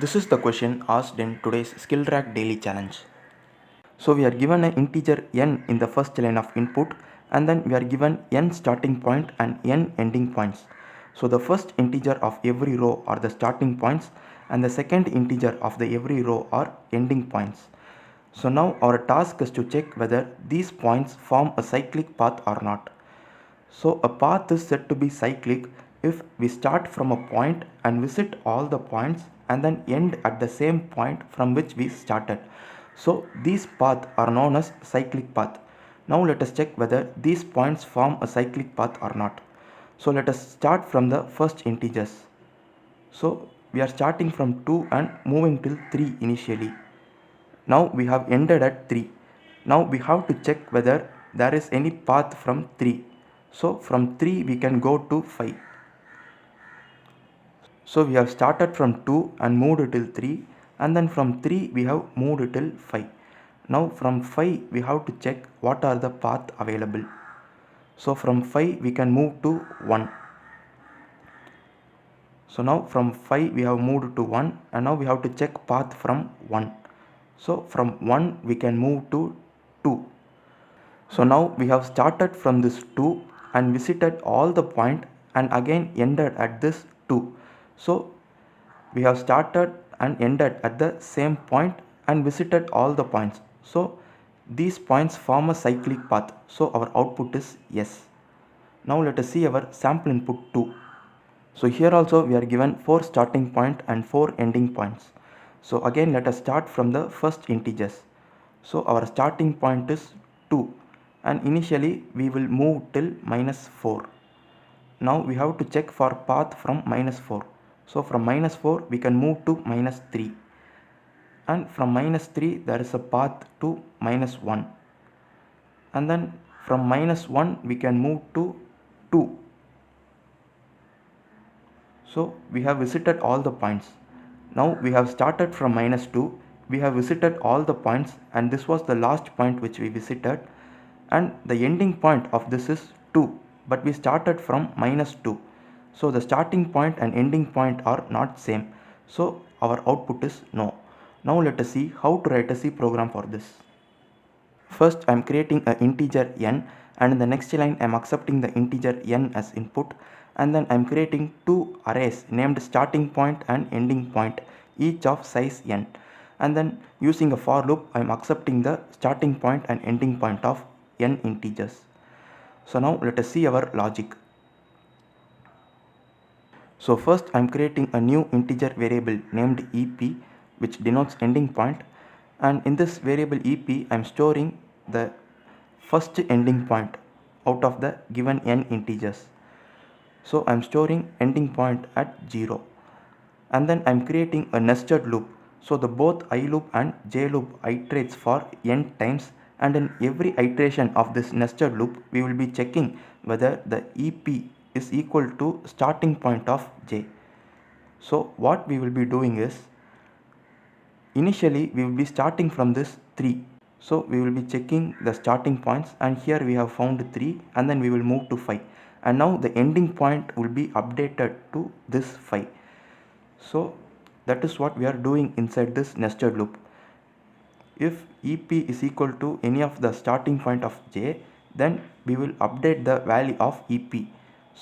This is the question asked in today's SkillTrack Daily Challenge. So we are given an integer n in the first line of input, and then we are given n starting point and n ending points. So the first integer of every row are the starting points, and the second integer of the every row are ending points. So now our task is to check whether these points form a cyclic path or not. So a path is said to be cyclic if we start from a point and visit all the points and then end at the same point from which we started. So these paths are known as cyclic path. Now let us check whether these points form a cyclic path or not. So let us start from the first integers. So we are starting from 2 and moving till 3 initially. Now we have ended at 3. Now we have to check whether there is any path from 3. So from 3 we can go to 5. So we have started from 2 and moved till 3, and then from 3 we have moved till 5. Now from 5 we have to check what are the path available. So from 5 we can move to 1. So now from 5 we have moved to 1, and now we have to check path from 1. So from 1 we can move to 2. So now we have started from this 2 and visited all the point and again ended at this 2. So we have started and ended at the same point and visited all the points. So these points form a cyclic path. So our output is yes. Now let us see our sample input 2. So here also we are given 4 starting point and 4 ending points. So again let us start from the first integers. So our starting point is 2 and initially we will move till -4. Now we have to check for path from -4. So from -4 we can move to -3, and from -3 there is a path to -1, and then from -1 we can move to 2. So we have visited all the points. Now we have started from -2, we have visited all the points, and this was the last point which we visited, and the ending point of this is 2, but we started from -2. So the starting point and ending point are not same. So our output is no. Now let us see how to write a C program for this. First I am creating an integer n, and in the next line I am accepting the integer n as input, and then I am creating two arrays named starting point and ending point, each of size n, and then using a for loop I am accepting the starting point and ending point of n integers. So now let us see our logic. So first I am creating a new integer variable named ep, which denotes ending point, and in this variable ep I am storing the first ending point out of the given n integers. So I am storing ending point at 0, and then I am creating a nested loop. So the both I loop and j loop iterates for n times, and in every iteration of this nested loop we will be checking whether the ep is equal to starting point of j. So what we will be doing is, initially we will be starting from this 3. So we will be checking the starting points, and here we have found 3, and then we will move to 5, and now the ending point will be updated to this 5. So that is what we are doing inside this nested loop. If ep is equal to any of the starting point of j, then we will update the value of ep.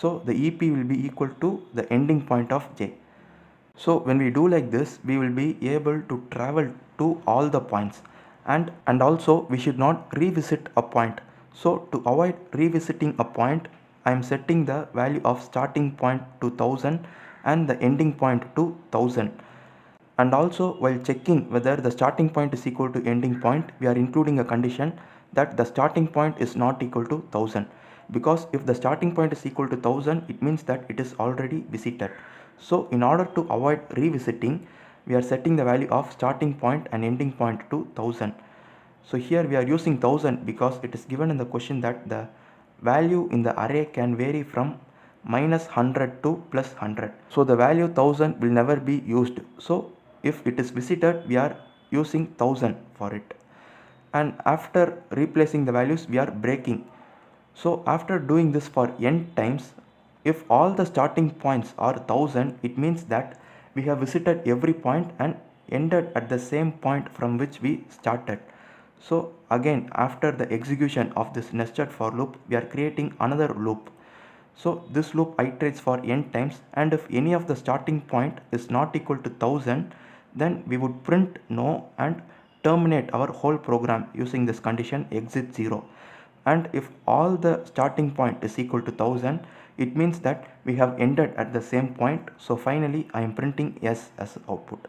So the ep will be equal to the ending point of j. So when we do like this, we will be able to travel to all the points, and also we should not revisit a point. So to avoid revisiting a point, I am setting the value of starting point to 1000 and the ending point to 1000. And also while checking whether the starting point is equal to ending point, we are including a condition that the starting point is not equal to 1000, because if the starting point is equal to 1000, it means that it is already visited. So in order to avoid revisiting, we are setting the value of starting point and ending point to 1000. So here we are using 1000 because it is given in the question that the value in the array can vary from -100 to +100. So the value 1000 will never be used. So if it is visited, we are using 1000 for it, and after replacing the values we are breaking. So after doing this for n times, if all the starting points are 1000, it means that we have visited every point and ended at the same point from which we started. So again, after the execution of this nested for loop, we are creating another loop. So this loop iterates for n times, and if any of the starting point is not equal to 1000, then we would print no and terminate our whole program using this condition exit 0. And if all the starting point is equal to 1000, it means that we have ended at the same point. So finally I am printing yes as output.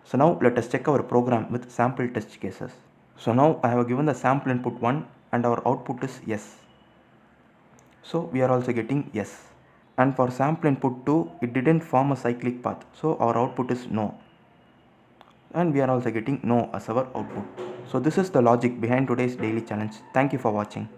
So now let us check our program with sample test cases. So now I have given the sample input 1 and our output is yes. So we are also getting yes. And for sample input 2, it didn't form a cyclic path, so our output is no. And we are also getting no as our output. So this is the logic behind today's daily challenge. Thank you for watching.